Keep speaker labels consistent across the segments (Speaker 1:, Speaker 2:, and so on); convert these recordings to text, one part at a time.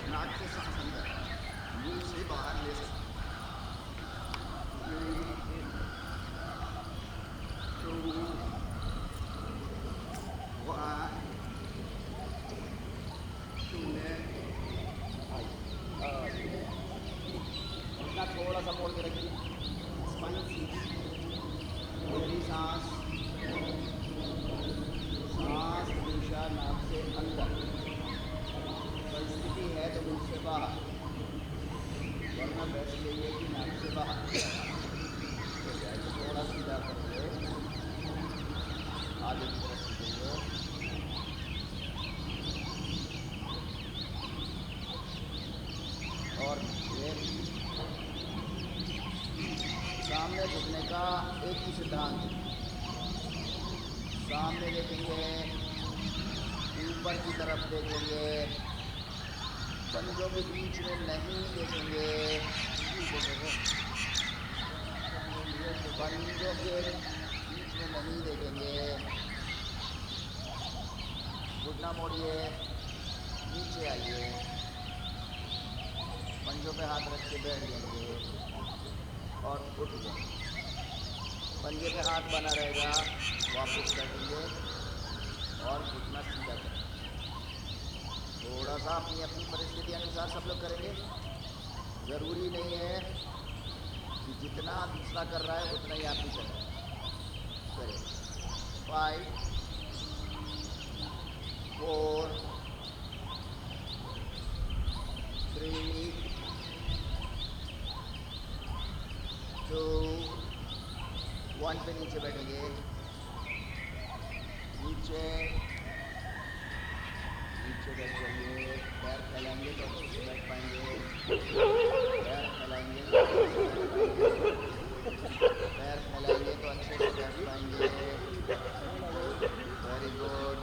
Speaker 1: नाक के सांस अंदर मुंह से बाहर ले सकते। थोड़ा सा मोड़ के रखिए। स्पाइन सीधी, गहरी सांस, सांस हमेशा नाक से अंदर। परिस्थिति है तो मुंह से बाहर, वरना बेस्ट यही है कि नाक से बाहर। तो थोड़ा सीधा करिए, आगे की तरफ सीधे, और सामने झुकने का एक ही सिद्धांत, सामने देखेंगे, ऊपर की तरफ देखेंगे, पंजों के बीच में नहीं देखेंगे, पंजों के बीच में नहीं देखेंगे। घुटना मोड़िए, नीचे आइए, पंजों पे हाथ रख के बैठ जाएंगे और उठ जाए। पंजे पे हाथ बना रहेगा, वापस बैठेंगे और घुटना सीधा करें। थोड़ा सा अपनी अपनी परिस्थिति अनुसार सब लोग करेंगे। ज़रूरी नहीं है कि जितना दूसरा कर रहा है उतना ही आप भी करें। 5 4 3 2 1 पे नीचे बैठेंगे, नीचे नीचे बैठ जाइए। पैर फैलाएंगे तो अच्छे से बैठ पाएंगे, पैर फैलाएंगे पैर फैलाएंगे तो अच्छे से बैठ पाएंगे। Very good.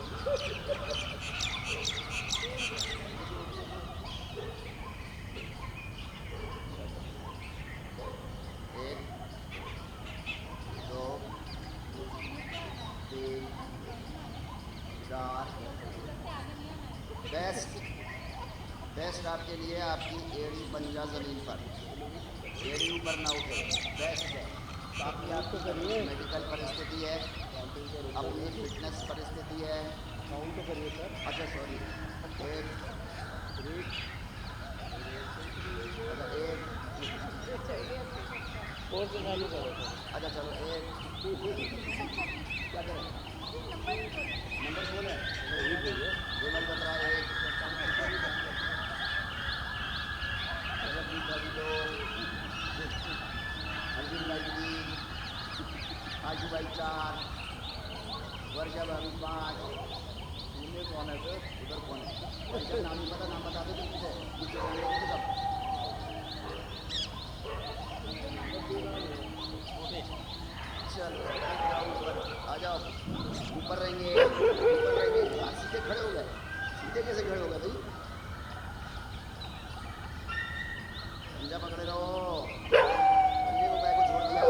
Speaker 1: बेस्ट आपके लिए आपकी एड़ी पंजा ज़मीन पर, एड़ी ऊपर ना उठे, बेस्ट है। बाकी आपको करिए, मेडिकल परिस्थिति है, अपनी फिटनेस परिस्थिति है। काउंट तो करिए सर। अच्छा सॉरी, एक और से चालू करो। अच्छा चलो, एक क्या करें, नंबर बोले गोलम बता रहा है। अर्जुन भाई जी, आजू भाई 4, वर्षा भाभी 5। इनमें कौन है सर, उधर कौन है? वर्षा नाम नहीं पता, नाम बता दो पीछे पीछे सब। चलो आ जाओ, ऊपर रहेंगे, ऊपर रहेंगे। सीधे खड़े हो गए, सीधे कैसे खड़े हो गए भाई? पंजा पकड़े रहो, पंजे को पैर को छोड़ दिया।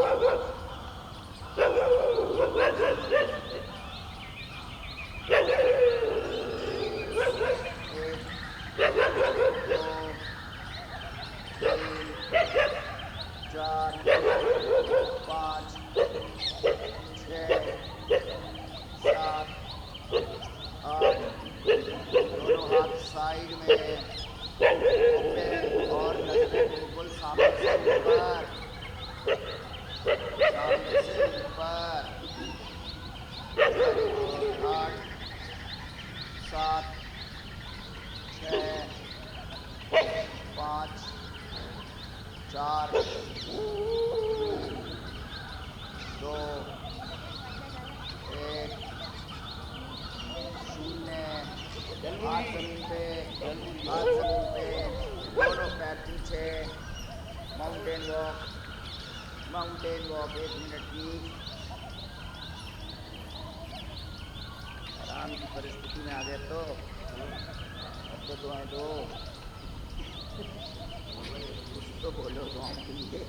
Speaker 1: माउंटेन वॉक 1 मिनट की आराम की परिस्थिति में आ गए तो तो दुआएं दो, कुछ तो बोलो दुआओं के लिए।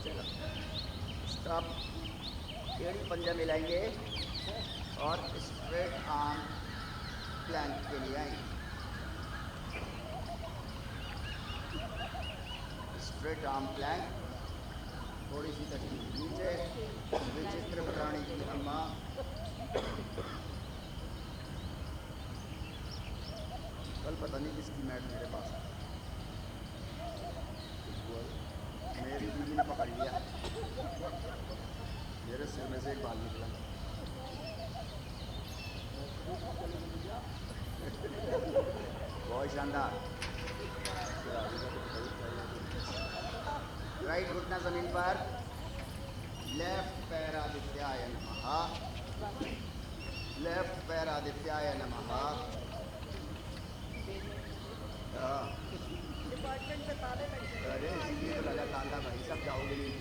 Speaker 1: चलो स्टॉप। टेढ़ी पंजा मिलाएंगे और स्ट्रेट आर्म प्लैंक के लिए आएंगे। स्ट्रेट आर्म प्लैंक, थोड़ी सी तकलीफ नीचे। विचित्र प्राणी की अम्मा, कल पता नहीं किसकी मैट मेरे पास है, मेरी बीवी ने पकड़ लिया, मेरे सिर में से एक बाल निकला। बहुत शानदार। राइट घुटना जमीन पर, लेफ्ट पैर आदित्याय नमः, लेफ्ट पैर आदित्याय नमः।
Speaker 2: डिपार्टमेंट से ताले लग गए।
Speaker 1: अरे इसीलिए तो लगा ताला भाई, सब जाओगे नहीं।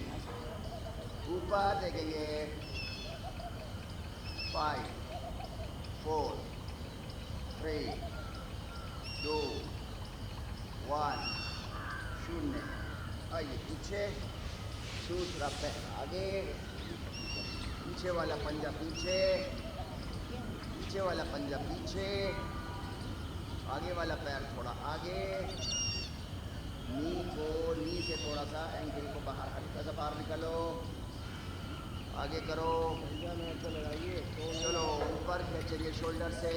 Speaker 1: ऊपर देखेंगे, 5 4 3 2 1 0। आइए पीछे, दूसरा पैर आगे, पीछे वाला पंजा पीछे, पीछे वाला पंजा पीछे, आगे वाला पैर थोड़ा आगे, नी से थोड़ा सा एंकल को बाहर, हल्का सा बाहर निकालो, आगे करो,
Speaker 2: पंजा मैट को लगाइए, तो
Speaker 1: चलो ऊपर खींचिए शोल्डर से,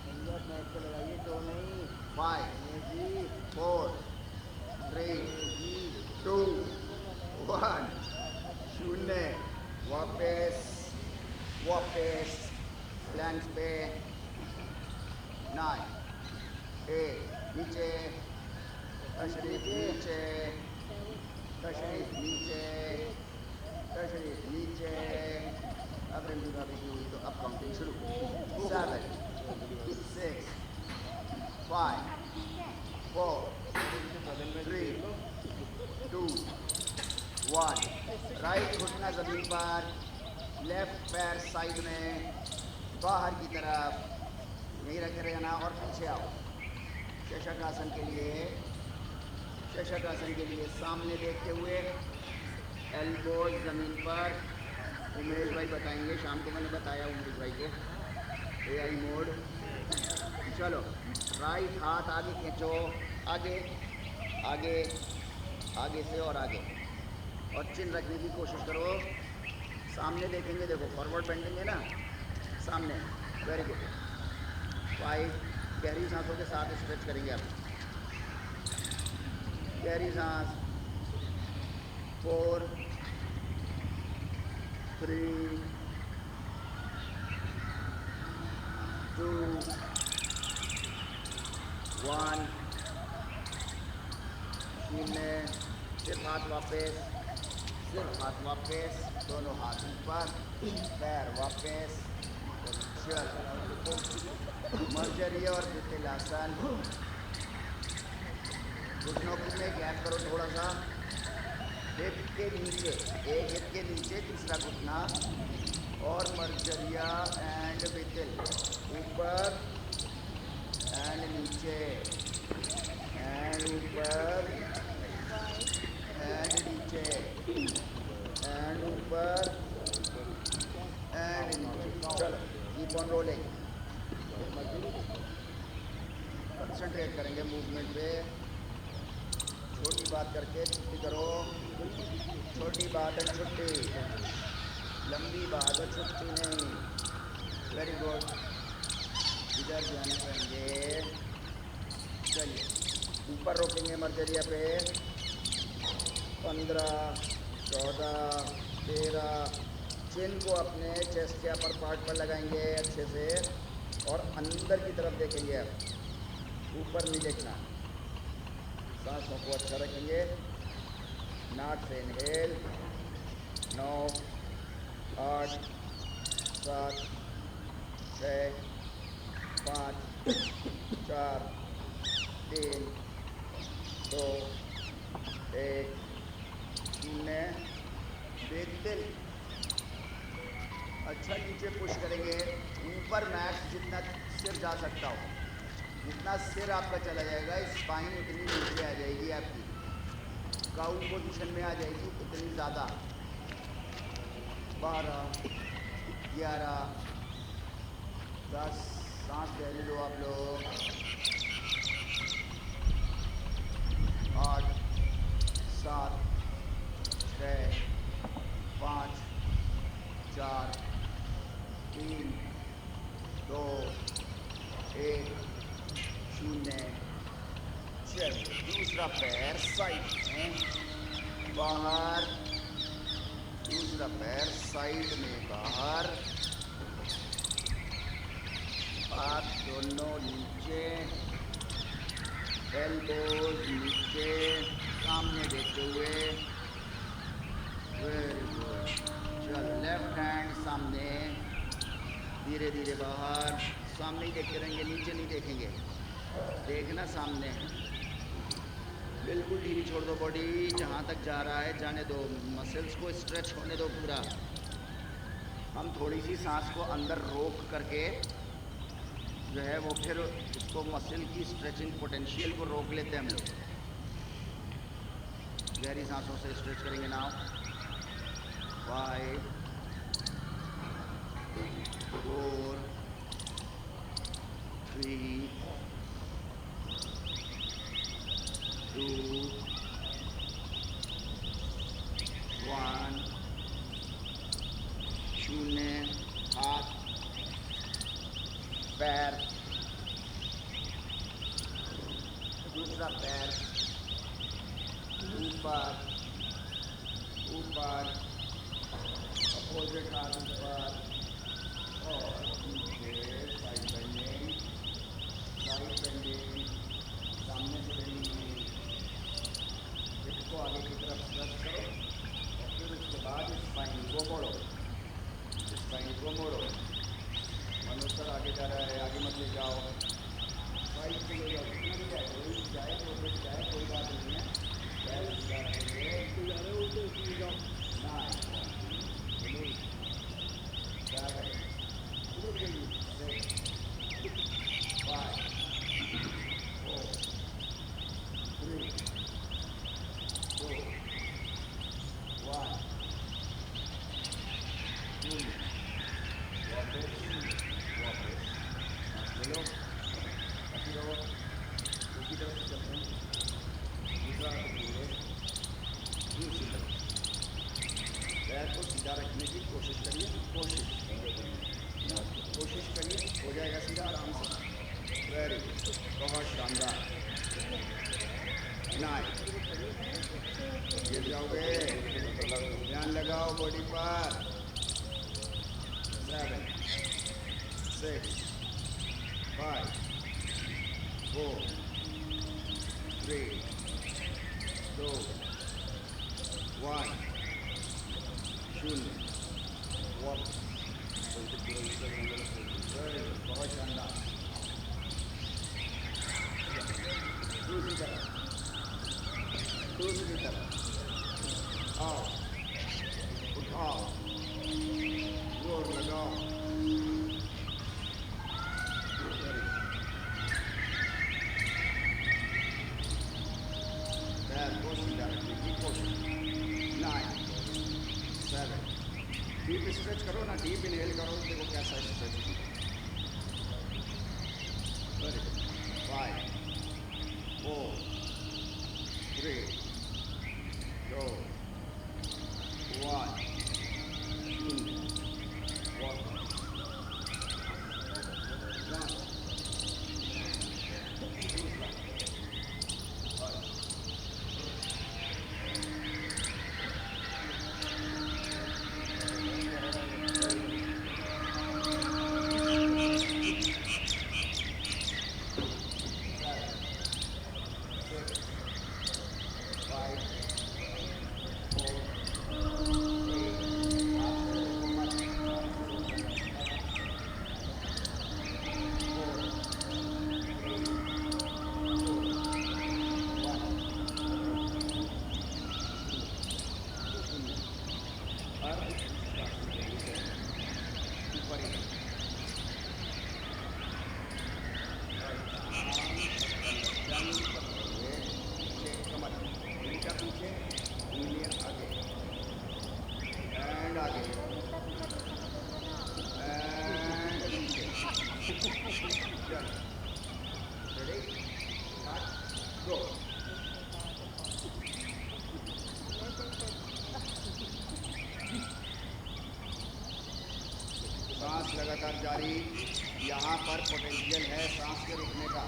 Speaker 2: पंजा मैट को लगाइए, तो नहीं।
Speaker 1: 5 4 3 2 1 0। वापस वापस प्लैंक पे। 9 8 नीचे, तशरीफ नीचे, तशरीफ नीचे, तशरीफ नीचे। अब रंजू भाभी की हुई तो अब काउंटिंग शुरू। 7 6 5 4 3 2 1। राइट घुटना जमीन पर, लेफ्ट पैर साइड में बाहर की तरफ, यहीं रखे रहना और पीछे आओ। शशक आसन के लिए, शशक आसन के लिए सामने देखते हुए, एल्बोज ज़मीन पर। उमेश भाई बताएंगे, शाम को मैंने बताया उमेश भाई को, AI मोड। चलो राइट हाथ आगे खींचो, आगे आगे, आगे से और आगे, और चिन रखने की कोशिश करो। सामने देखेंगे, देखो फॉरवर्ड बेंडिंग है ना सामने। Very good. 5 गहरी सांसों के साथ स्ट्रेच करेंगे आप, गहरी सांस। 4 3 2 1 0। सिर्फ हाथ वापस, सिर्फ हाथ वापस, दोनों हाथ ऊपर, पैर वापस। मर्जरिया और वितिलासन। घुटनों में गैप करो थोड़ा सा, हिप के नीचे, एक हिप के नीचे दूसरा घुटना, और मर्जरिया एंड वितिल, ऊपर एंड नीचे एंड ऊपर एंड नीचे एंड ऊपर एंड नीचे। चलो कीप ऑन रोलिंग। कंसंट्रेट करेंगे मूवमेंट पे। छोटी बात करके छुट्टी करो, छोटी बात है छुट्टी, लंबी बात है छुट्टी नहीं। Very good. इधर जाना करेंगे, चलिए ऊपर रोकेंगे मर्जरिया पे। 15 14 13। चिन को अपने चेस्ट के अपर पार्ट पर लगाएंगे अच्छे से, और अंदर की तरफ देखेंगे आप, ऊपर नहीं देखना। सांसों को अच्छा रखेंगे। नाक से इनहेल। 9 8 7 छः, 5, 4, 3, 2, 1, 0। देखते अच्छा नीचे पुश करेंगे, ऊपर मैक्स जितना सिर जा सकता हो, जितना सिर आपका चला जाएगा स्पाइन उतनी नीचे आ जाएगी, आपकी काउ पोजीशन में आ जाएगी उतनी ज़्यादा। 12, 11, 10, सांस गहरी लो आप लोग। 8, 7, 6, 5, 4, 3, 2, 1, 0। चलिए दूसरा पैर साइड में बाहर, दूसरा पैर साइड में बाहर, हाथ दोनों नीचे, एल्बोज नीचे, सामने देखते हुए। Very good. चलो लेफ्ट हैंड सामने, धीरे धीरे बाहर, सामने ही देखते रहेंगे, नीचे नहीं देखेंगे, देखना सामने। बिल्कुल ढीली छोड़ दो बॉडी, जहाँ तक जा रहा है जाने दो, मसल्स को स्ट्रेच होने दो पूरा। हम थोड़ी सी सांस को अंदर रोक करके जो है वो फिर इसको मसल की स्ट्रेचिंग पोटेंशियल को रोक लेते हैं हम लोग। गहरी सांसों से स्ट्रेच करेंगे नाउ। 5, 4, 3, 2, 1, 0। हाथ, पैर, दूसरा पैर ऊपर ऊपर, अपोजिट हाथ ऊपर और नीचे, साइड बेंडिंग, सामने से बेंडिंग, इसको आगे की तरफ स्ट्रेच करो और फिर उसके बाद स्पाइन को मोड़ो, स्पाइन को मोड़ो। मनुष्य आगे जा रहा है, आगे मत ले जाओ, साइड से ले जाओ, जितना भी जाए, कोई जाए प्रोग्रेस जाए, कोई बात नहीं है। पैर सीधा रखेंगे, तो जा रहे हो तो इसमें जाओ ना, 7, 6, 5, 4, 3, 2, 1, 0। वापस वापस सांस ले लो, ऐसी रहो, दूसरी तरफ से चलते हैं, दूसरा हाथ धीरे, दूसरी तरफ पैर को सीधा रखने की कोशिश करिए, कोशिश करिए, हो जाएगा सीधा आराम से। वेरी गुड, बहुत शानदार। नाइस, गिर जाओगे, ध्यान लगाओ बॉडी पर। 7, 6, 5, 4, 3, 2, 1, 0। वापस बहुत शानदार। दूसरी तरफ, दूसरी तरफ आओ, उठाओ, जोर लगाओ। पैर को सीधा रखने की कोशिश। 9, 7, डीप स्ट्रेच करो ना, डीप इनहेल करो, देखो कैसा स्ट्रेच है। 5, 4, 3, 2, 1, 0। सांस लगातार जारी। यहाँ पर पोटेंशियल है सांस के रुकने का,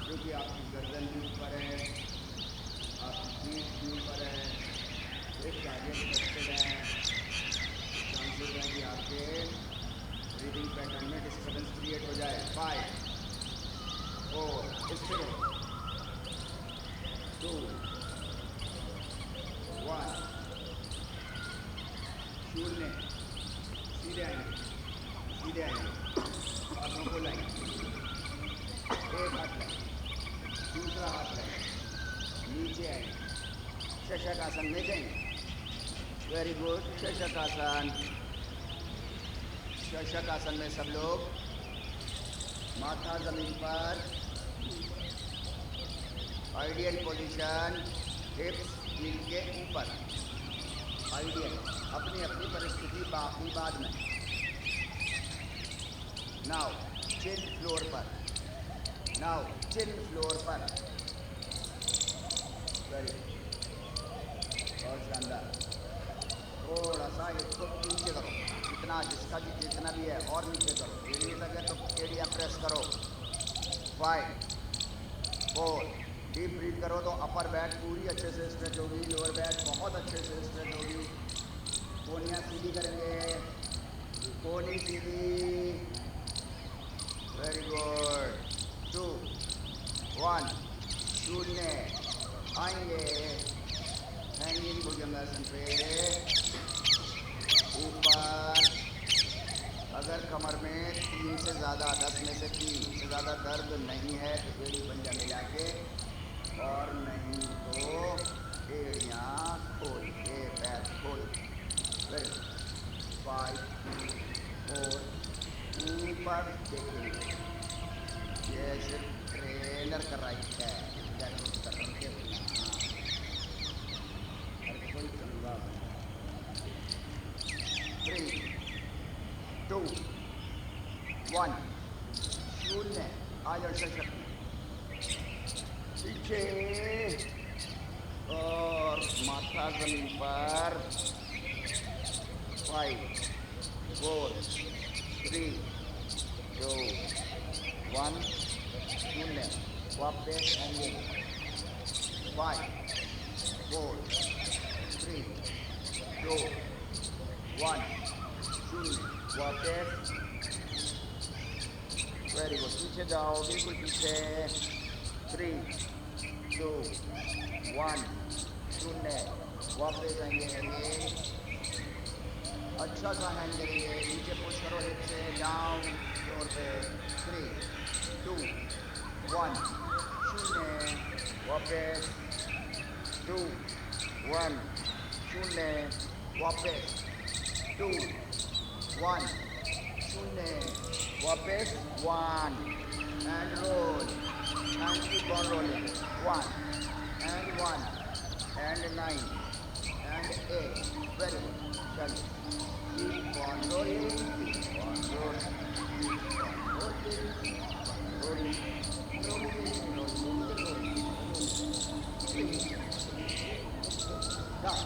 Speaker 1: क्योंकि आपकी गर्दन भी ऊपर है, आपकी पीठ भी ऊपर है, एक टारगेट करते रहें। चांसेस है कि आपके ब्रीदिंग पैटर्न में डिस्टर्बेंस क्रिएट हो जाए। 5 4 स्थिर 2 1 शून्य। सीधे आएंगे, सीधे आएंगे, हाथों को लाएंगे, एक हाथ लाएंगे, दूसरा हाथ लाएंगे, नीचे आएंगे, शशक आसन में जाएंगे। वेरी गुड, शशक आसन। शशक आसन में सब लोग माथा जमीन पर, आइडियल पोजीशन, हिप्स हील के ऊपर, आइडियल। अपनी अपनी परिस्थिति बाकी बाद में। नाउ चिन फ्लोर पर, नाउ चिन फ्लोर पर। वेरी और शानदार। थोड़ा सा इसको नीचे करो, जितना जितना भी है, और नीचे करो। एड़िया तक है तो एड़िया प्रेस करो। 5 4 डीप ब्रीथ करो तो अपर बैक पूरी अच्छे से स्ट्रेच होगी, लोअर बैक बहुत अच्छे से स्ट्रेच होगी। कोनियाँ सीधी करेंगे, कोनी सीधी। Very good. 2 1 शून्य। आएंगे हैंगिंग भुजंगासन पे ऊपर। अगर कमर में 3 से ज़्यादा, 10 में से 3 से ज़्यादा दर्द नहीं है तो एड़ी पंजा मिला के, और नहीं तो एड़ियाँ खोल के पैर खोल। वेरी 5 4 ऊपर देखेंगे, जैसे ट्रेनर का राइट है, जागरूक करके हर कोई चंगा। 3 2 1 शून्य। आ जाओ शशक पीछे, और माथा जमीन पर। 5 4 3 2 1 शून्य। वापस आएंगे। 5 4 3 2 1 शून्य। वापस। वेरी गुड, पीछे जाओ, बिल्कुल पीछे। 3 2 1 शून्य। वापस आएंगे, हैंगे। अच्छा सा हैंड करेंगे, नीचे पुश करो हिप से, डाउन फ्लोर पे। 3 2 1 शून्य। वापस। 2 1 शून्य। वापस। 2 1 शून्य। वापस। 1 and roll and keep on rolling. 1 and 1 and 9 and 8। Very good. चलिए, keep on rolling, keep on rolling, keep on rolling, rolling, rolling, rolling, rolling. Down.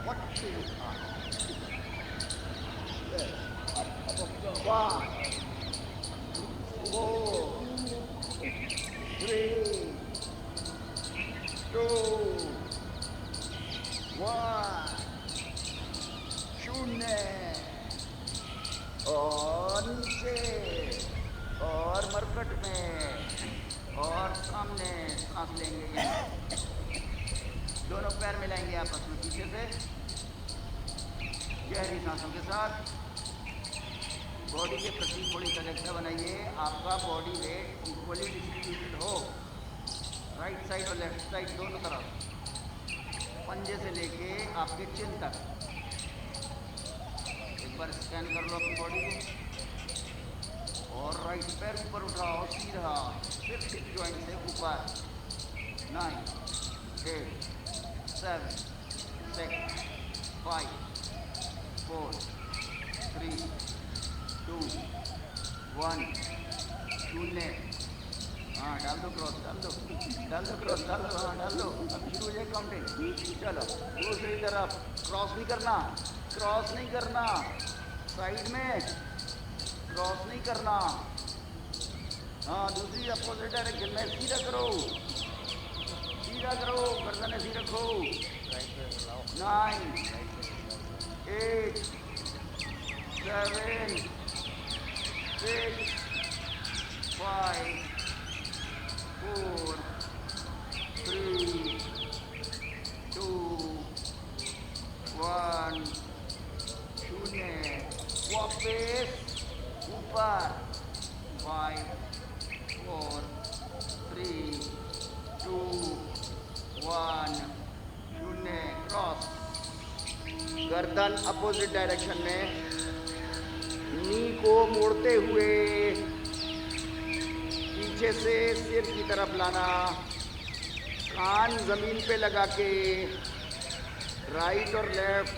Speaker 1: What do you are? There. Up. 1 4 3 2 1 शून्य। और नीचे, और मरकट में, और सामने सांस लेंगे। दोनों पैर मिलाएंगे आपस में पीछे से, गहरी सांसों के साथ। बॉडी के प्रति थोड़ी सजगता बनाइए। आपका बॉडी वेट इक्वली डिस्ट्रीब्यूटेड हो, राइट साइड और लेफ्ट साइड दोनों तरफ, पंजे से लेके आपके चिन तक। एक बार स्कैन कर लो अपनी बॉडी को, और राइट पैर ऊपर उठाओ सीधा, फिर हिप जॉइंट से ऊपर। 9 8 7 6 5 4 3 2 1 शून्य। हाँ डाल दो क्रॉस, डाल दो क्रॉस, डाल दो, हाँ डाल दो। अब शुरू हो जाए काउंटिंग। चलो दूसरी तरफ, क्रॉस नहीं करना, क्रॉस नहीं करना, साइड में क्रॉस नहीं करना। हाँ दूसरी अपोजिट डायरेक्शन में सीधा करो, सीधा करो, गर्दन ऐसी रखो। 9 8 7 6 5 4 3 2 1 शून्य। वापस ऊपर 5 4 3 2 1 शून्य। क्रॉस, गर्दन अपोजिट डायरेक्शन में, नी को मोड़ते हुए पीछे से सिर की तरफ लाना, कान जमीन पे लगा के, राइट और लेफ्ट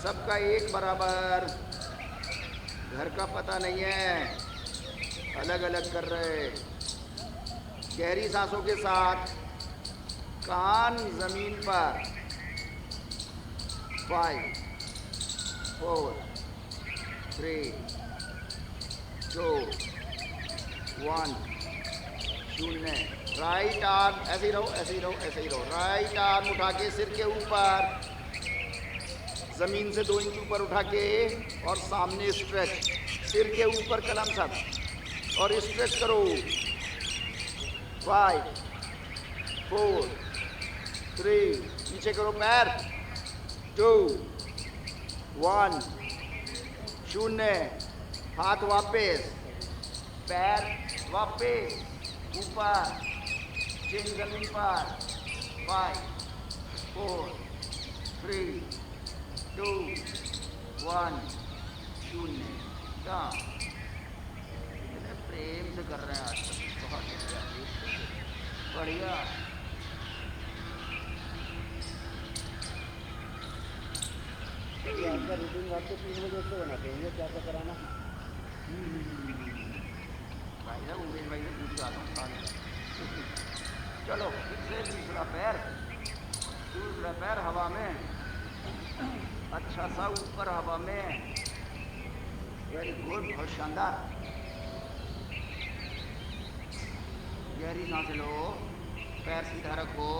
Speaker 1: सबका एक बराबर। घर का पता नहीं है, अलग अलग कर रहे। गहरी सांसों के साथ कान जमीन पर। 5 4 3 2 1 शून्य। राइट आर्म, ऐसे ही रहो, ऐसे ही रहो, ऐसे ही रहो। राइट आर्म उठा के सिर के ऊपर, जमीन से 2 इंच ऊपर उठा के, और सामने स्ट्रेच, सिर के ऊपर कलम सब, और स्ट्रेच करो। 5 4 3 नीचे करो पैर। 2 1 शून्य। हाथ वापस, पैर वापस ऊपर, चिन जमीन पर। 5 4 3 2 1 शून्य। डाउन। प्रेम से कर रहे हैं आज तक, बहुत बढ़िया।
Speaker 2: ये आपका रूटीन रात को 3 बजे से बनाते हैं, क्या क्या कराना।
Speaker 1: भाई साहब उमेश भाई से पूछ रहा हूँ। चलो फिर से दूसरा पैर हवा में, अच्छा सा ऊपर हवा में। वेरी गुड, बहुत शानदार। गहरी सांसें लो, पैर सीधा रखो।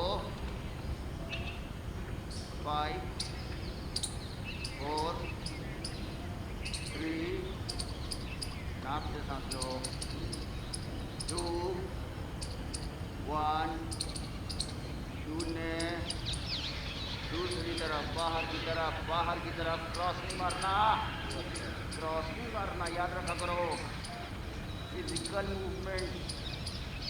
Speaker 1: 5 4 3 नाक से सांस लो। 2 1 शून्य। दूसरी तरफ, बाहर की तरफ, क्रॉस नहीं मारना, याद रखा करो। फिजिकल मूवमेंट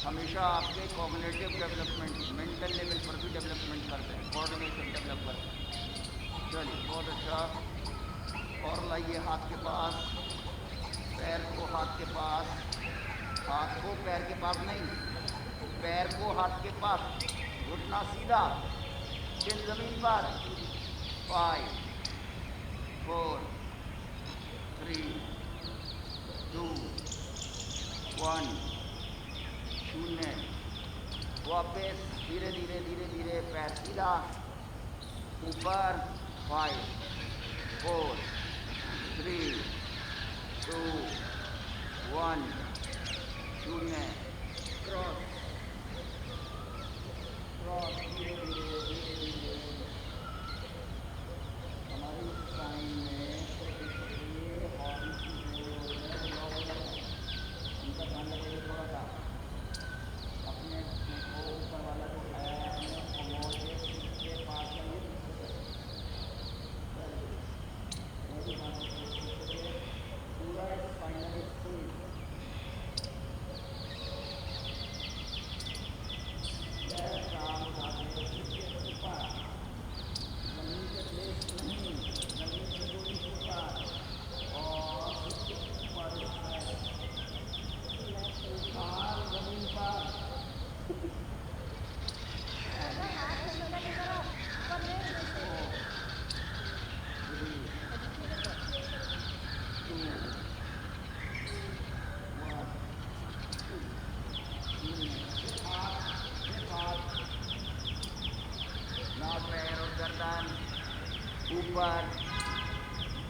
Speaker 1: हमेशा आपके कॉग्निटिव डेवलपमेंट, मेंटल लेवल पर भी डेवलपमेंट करते हैं, कोऑर्डिनेशन डेवलप करते हैं। चलिए बहुत अच्छा। और लाइए हाथ के पास, पैर को हाथ के पास, हाथ को पैर के पास नहीं, पैर को हाथ के पास, घुटना सीधा, चिन जमीन पर। 5 4 3 2 1 शून्य। वापस धीरे धीरे पैर सीधा ऊपर। 5 4 3 2 1 शून्य। क्रॉस, धीरे धीरे हमारी स्पाइन में ये हॉर्न की जो उनका ध्यान रखिए थोड़ा सा। अपने को ऊपर वाला जो है वो के पास पूरा स्पाइनल फ्लूइड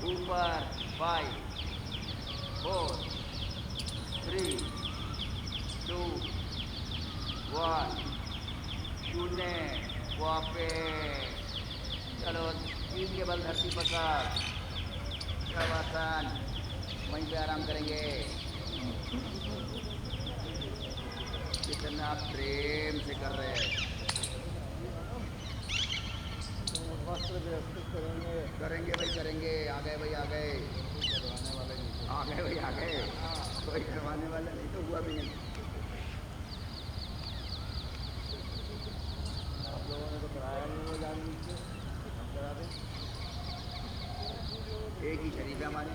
Speaker 1: ऊपर 5 4 3 2 1 शून्य वापस। चलो 3 के बल धरती पकड़, शवासन, वहीं पे आराम करेंगे। कितना प्रेम से कर रहे हैं।
Speaker 2: वस्त्र व्यवस्थित करेंगे।
Speaker 1: करेंगे भाई करेंगे। आ गए भाई आ गए,
Speaker 2: करवाने वाले नहीं
Speaker 1: आ गए भाई आ गए। कोई करवाने वाला नहीं तो हुआ भी नहीं।
Speaker 2: आप लोगों ने तो कराया नहीं वो जान बूझ के, हम करा दें।
Speaker 1: एक ही शरीफ है हमारे।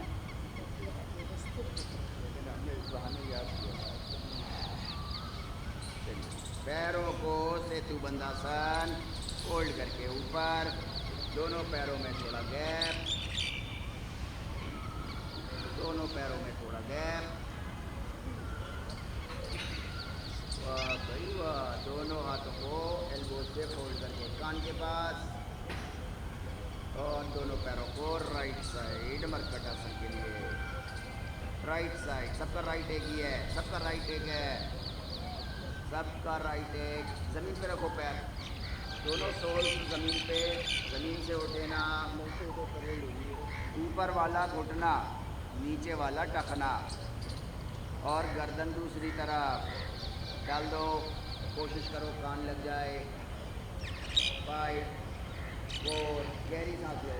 Speaker 2: लेकिन हमने इस बहाने याद किया।
Speaker 1: पैरों को सेतु बंधासन फोल्ड करके ऊपर, दोनों पैरों में थोड़ा गैप, दोनों पैरों में थोड़ा गैप। वाह भाई वाह। दोनों हाथों को एल्बो से फोल्ड करके कान के पास, और दोनों पैरों को राइट साइड मरकटासन के लिए। राइट साइड, सबका राइट एक ही है, सबका राइट एक है, सबका राइट एक। ज़मीन पे रखो पैर, दोनों सोल ज़मीन पे, ज़मीन से उठे ना। ऊपर वाला घुटना, नीचे वाला टखना, और गर्दन दूसरी तरफ डाल दो। कोशिश करो कान लग जाए। 5 4, गहरी सांस लो।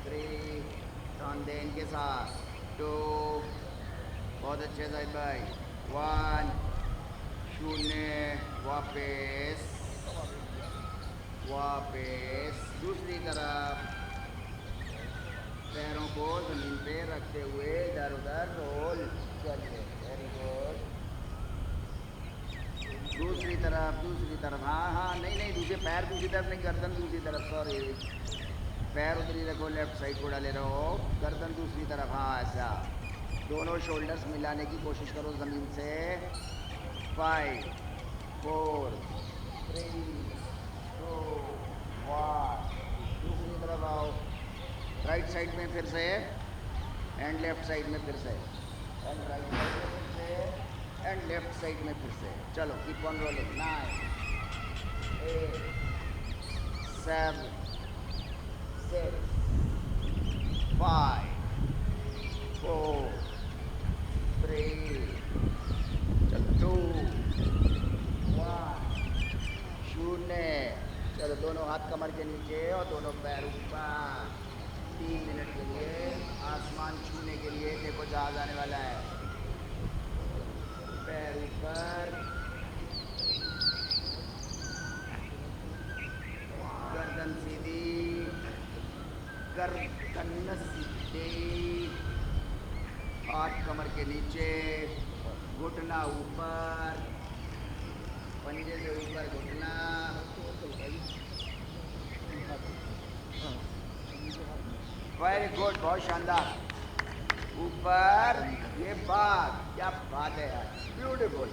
Speaker 1: 3, तानदेन के साथ। 2, बहुत अच्छे जाहिद भाई। 1, शून्य वापस, वापस दूसरी तरफ। पैरों को ज़मीन पे रखते हुए इधर उधर रोल। चलिए वेरी गुड। दूसरी तरफ, दूसरी तरफ। हाँ हाँ, नहीं नहीं, दूसरे पैर दूसरी तरफ नहीं, गर्दन दूसरी तरफ। सॉरी, पैर उधर ही रखो, लेफ्ट साइड को डाले रहो, गर्दन दूसरी तरफ। हाँ ऐसा, दोनों शोल्डर्स मिलाने की कोशिश करो ज़मीन से। 5 4 3 2 1, दूसरी तरफ आओ। राइट साइड में फिर से, एंड लेफ्ट साइड में फिर से, एंड राइट साइड में फिर से, एंड लेफ्ट साइड में फिर से। चलो कीप ऑन रोलिंग। 9 8 7 6 5 4 3 2 1 शून्य। चलो दोनों हाथ कमर के नीचे और दोनों पैर ऊपर। 3 मिनट के लिए आसमान छूने के लिए। देखो जहाज आने वाला है। पैर ऊपर, गर्दन सीधी, गर्दन सीधी, हाथ कमर के नीचे, घुटना ऊपर, पंजे से ऊपर घुटना। वेरी गुड, बहुत शानदार। ऊपर, ये बात, क्या बात है यार, ब्यूटीफुल।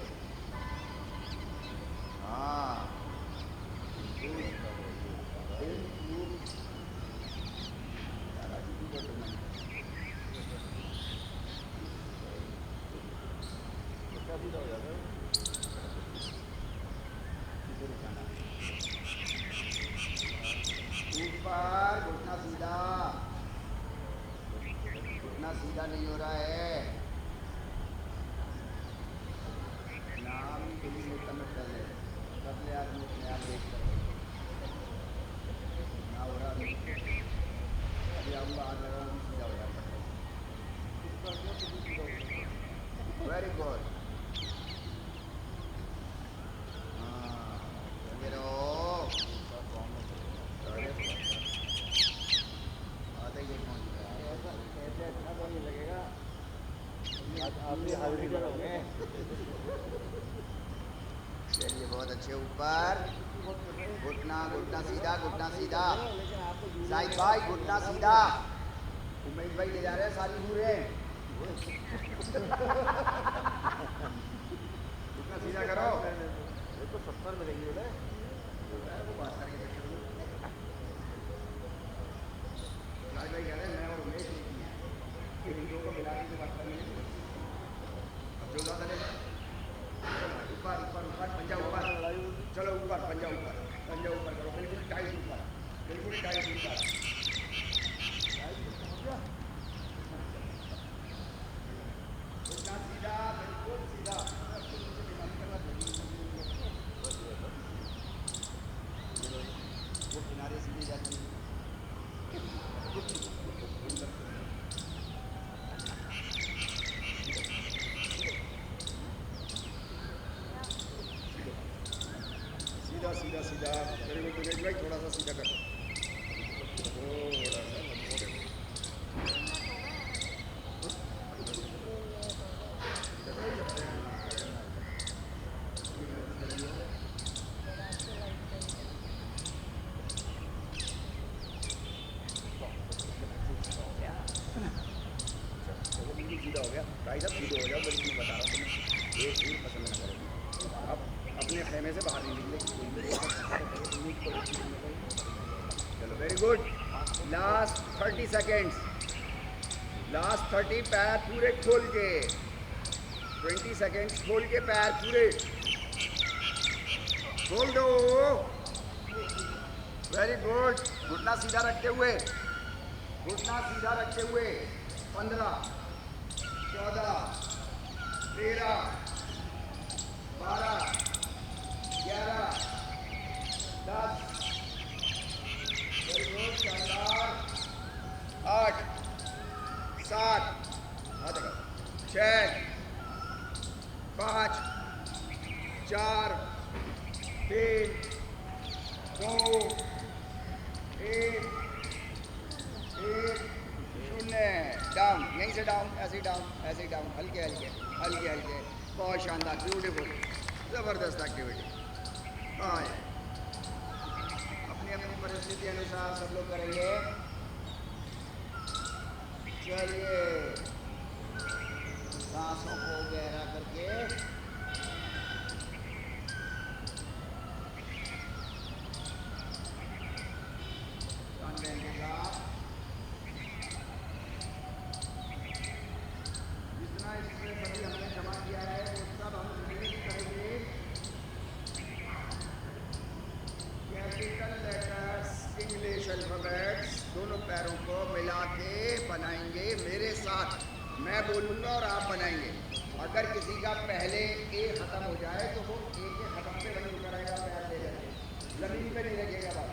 Speaker 1: हाँ ऊपर, घुटना सीधा, घुटना सीधा नहीं हो रहा है। नाम के लिए कमिट कर ले, बदले आदमी अपने आप देख कर ना हो रहा। अभी आऊँगा, हाथ लगाऊँ, सीधा हो जाता है। Very good. हाँ लगे रहो।
Speaker 2: अच्छा तो नहीं लगेगा, आप भी हाजिरी करोगे।
Speaker 1: चलिए बहुत अच्छे। ऊपर, घुटना, घुटना सीधा, घुटना सीधा। साहिद भाई घुटना सीधा। उमेश भाई ले जा रहे हैं सारी पूरे। घुटना सीधा करो।
Speaker 2: ये तो 70 में रहेगी बोले।
Speaker 1: वो बात करेंगे। भाई कह रहे हैं मैं और उमेश इन दो को मिलाने के बाद करेंगे। अब जो ज़्यादा लेना ऊपर ऊपर ऊपर पंजा ऊपर, चलो ऊपर पंजा ऊपर करो, बिल्कुल टाइट ऊपर, बिल्कुल टाइट ऊपर। सीधा बिल्कुल सीधा, वो किनारे सीधी जाती है। सीधा सीधा मेरे को दिनेश भाई थोड़ा सा सीधा कर, थोड़ा सा सीधा हो गया। भाई साहब सीधे हो जाओ, बिल्कुल बता रहा हूँ तुम्हें, एक भी पसंद ना करेगी। अब अपने खेमे से बाहर नहीं निकले। चलो very good. Last 30 seconds, last 30, पैर पूरे खोल के, 20 सेकेंड्स खोल के पैर पूरे खोल दो। Very good. घुटना सीधा रखते हुए, घुटना सीधा रखते हुए। 15, 14, 13, 12, 11, 10, 8, 7, 6, 5, 4, 3, 2, 1, 0। डाउन, यहीं से डाउन, ऐसे ही डाउन, ऐसे ही डाउन, हल्के हल्के हल्के हल्के। बहुत शानदार, ब्यूटीफुल, ज़बरदस्त एक्टिविटी। हाँ, अपनी अपनी परिस्थिति अनुसार सब लोग करेंगे। चलिए, सांसों को गहरा करके जितना इसमें सभी हमने जमा किया है वो सब हम रिलीज करेंगे। कैपिटल लेटर्स, इंग्लिश अल्फाबेट्स दोनों पैरों को मिला के बनाएंगे मेरे साथ। मैं बोलूँगा और आप बनाएंगे। अगर किसी का पहले ए ख़त्म हो जाए तो वो ए के ख़त्म पे वहीं उतर आएगा, पैर ले जाएगा, ज़मीन पे नहीं लगेगा बात,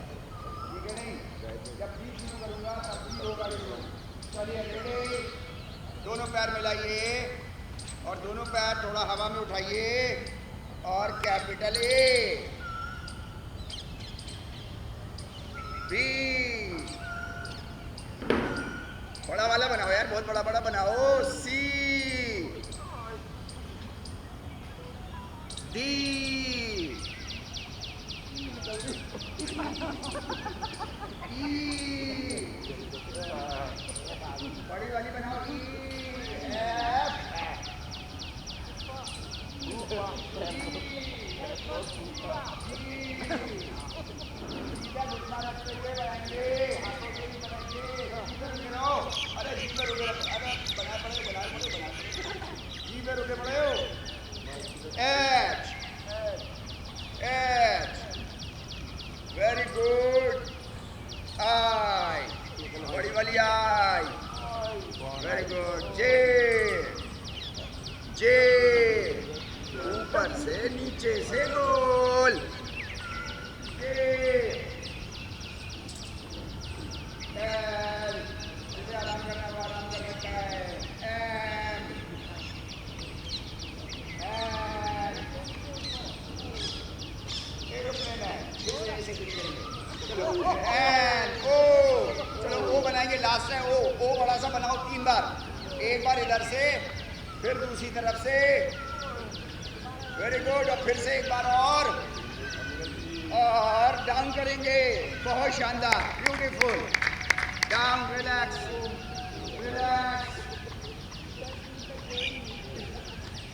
Speaker 1: ठीक है नहीं? जब बीच शुरू करूँगा तब भी होगा बिल्कुल। चलिए रेडी, दोनों पैर मिलाइए और दोनों पैर थोड़ा हवा में उठाइए और कैपिटल ए, बी, बड़ा वाला बनाओ यार, बहुत बड़ा बड़ा बनाओ। सी, डी, ई, बड़ी वाली बनाओ, ई, एफ, सीधा घुटना रखते हुए बनाएंगे, हाथों से भी बनाएंगे। अरे जी पे रुके, अरे बनाए पड़े जी पे रुके पड़े हो। H, H, very good. I, बड़ी वाली आई, वेरी गुड। जे, जे, ऊपर से नीचे से गोल। जे, एल, जिसे आराम करना वो आराम कर सकता है। एम, एन, एरोप्लेन है, ऐसे क्लिक करेंगे। चलो एन, ओ, चलो ओ बनाएंगे, लास्ट है ओ। ओ बड़ा सा बनाओ 3 बार, एक बार इधर से, फिर दूसरी तरफ से, वेरी गुड। और फिर से एक बार और डाउन करेंगे, बहुत शानदार, ब्यूटीफुल। डाउन, रिलैक्स, रिलैक्स,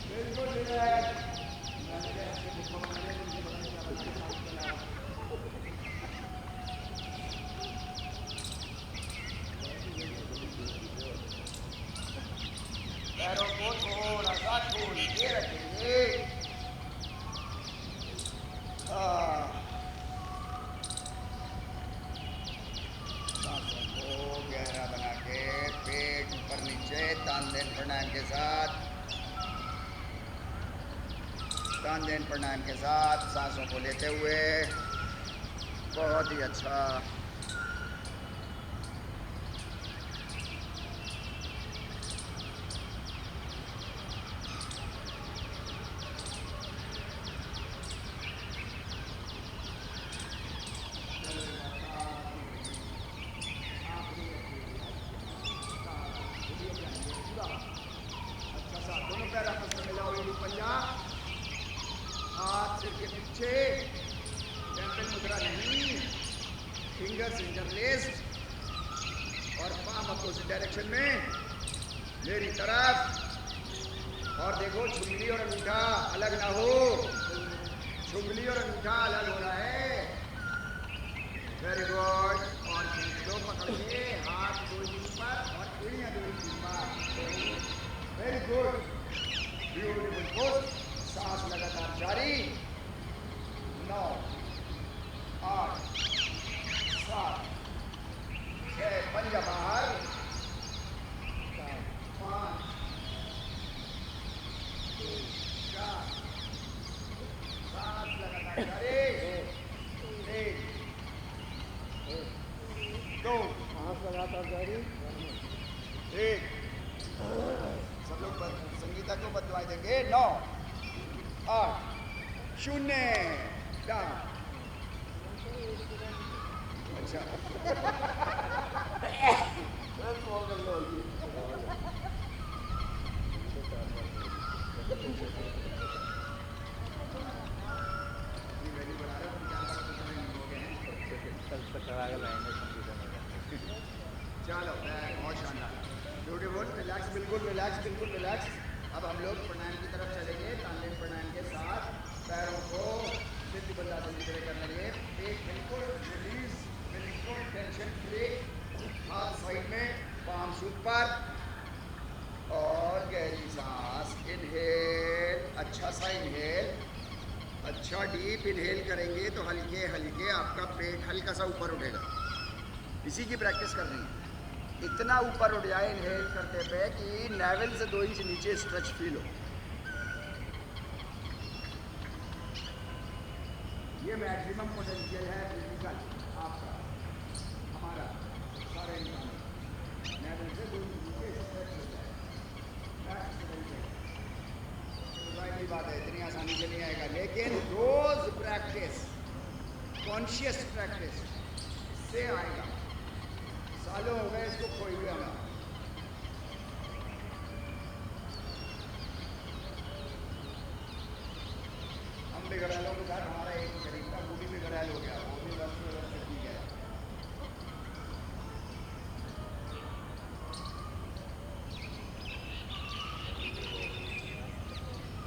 Speaker 1: बिल्कुल रिलैक्स। से तानदेन प्राणायाम के साथ, तानदेन प्राणायाम के साथ सांसों को लेते हुए। बहुत ही अच्छा। दोनों पैर आपस में मिलाओ, ये पंजा, हाथ सिर के पीछे, टेम्पल मुद्रा नहीं, फिंगर्स इंटरलेस्ड और पाम अपोजिट डायरेक्शन में मेरी तरफ। और देखो छुंगली और अंगूठा अलग ना हो, छुंगली और अंगूठा अलग हो रहा है। Very good. और दो पकड़ के हाथ दो इंच पर और एड़ियां 2 इंच पर। Very good, beautiful pose. सांस लगातार जारी। 9 8 7 6, पंजा बाहर, 5 4, सांस लगातार जारी। 1 2,
Speaker 2: सांस लगातार जारी।
Speaker 1: 1। सब लोग संगीता को बदलवा देंगे। 9 8 0 डाउन। अच्छा चलो बहुत शानदार, ब्यूटीफुल। रिलैक्स, बिल्कुल रिलैक्स, बिल्कुल रिलैक्स। अब हम लोग प्राणायाम की तरफ चलेंगे। तानदेन प्राणायाम के साथ पैरों को सिद्ध बंदासन की तरह करना है। एक बिल्कुल रिलीज, बिल्कुल टेंशन फ्री, हाथ साइड में, पाम सूट पर और गहरी सांस। इनहेल, अच्छा सा इनहेल, अच्छा डीप इनहेल करेंगे तो हल्के हल्के आपका पेट हल्का सा ऊपर उठेगा। इसी की प्रैक्टिस करनी है। इतना ऊपर उठ जाए इनहेल करते पे कि नेवल से 2 इंच नीचे स्ट्रेच फील हो। ये मैक्सिमम पोटेंशियल है फिजिकल आपका, हमारा सारे इंसान नेवल से 2 इंच नीचे स्ट्रेच हो जाए। वाली बात है, इतनी आसानी से नहीं आएगा, लेकिन रोज प्रैक्टिस, कॉन्शियस प्रैक्टिस से आएगा। सालों हो गए इसको खोए हुए हमें। हम भी घरेलों के साथ, हमारा एक शरीर था, वो भी घरेल हो गया, वो भी वर्ष ठीक है।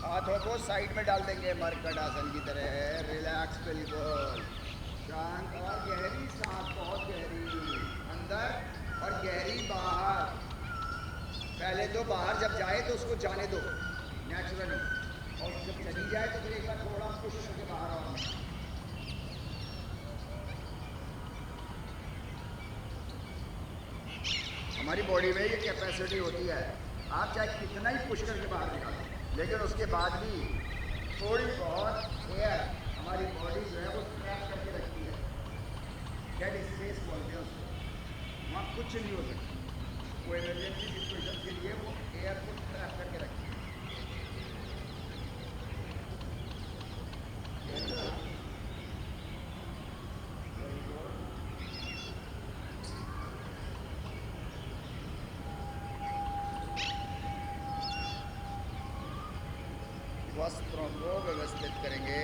Speaker 1: हाथों को साइड में डाल देंगे मरकट आसन की तरह। रिलैक्स, बिल्कुल शांत और गहरी सांस, बहुत गहरी अंदर और गहरी बाहर। पहले तो बाहर जब जाए तो उसको जाने दो नेचुरली, और जब चली जाए तो फिर एक बार थोड़ा पुश करके बाहर आओ। हमारी बॉडी में ये कैपेसिटी होती है, आप चाहे कितना ही पुश करके बाहर निकालो, लेकिन उसके बाद भी थोड़ी बहुत एयर हमारी बॉडी जो है वो ट्रैप करके रखती है। डेड स्पेस बोलते हैं उसको, वहाँ कुछ नहीं हो सकता। वो इमरजेंसी सिचुएशन के लिए वो एयर को ट्रैप करके रखती है। वस्त्रों को व्यवस्थित करेंगे।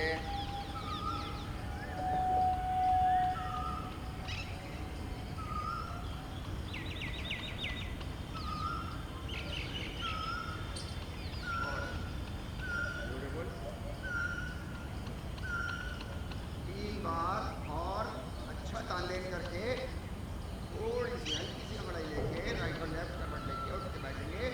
Speaker 1: तीन बार और अच्छा तानदेन करके थोड़ी सी हल्की सी अंगड़ाई लेके राइट और लेफ्ट करवट लेके उठ के बैठेंगे।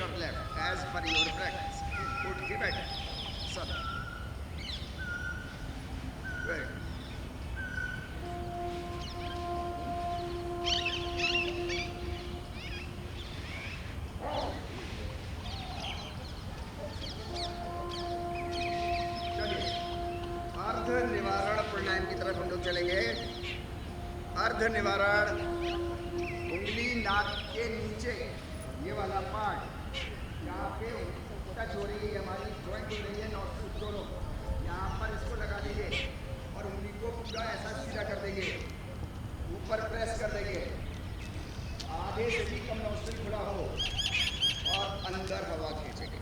Speaker 1: और left as per your practice. उठ के बैठे सब। Very good. चलिए अर्ध निवारण प्राणायाम की तरफ हम लोग चलेंगे। अर्ध निवारण, उंगली नाक के नीचे ये वाला पार्ट यहाँ पे टच हो रही है, हमारी जॉइंट हो रही है, नॉस्ट्रिल दोनों, यहाँ पर इसको लगा देंगे और उंगली को पूरा ऐसा सीधा कर देंगे, ऊपर प्रेस कर देंगे, आधे से भी कम नॉस्ट्रिल खुला हो और अंदर हवा खींचेंगे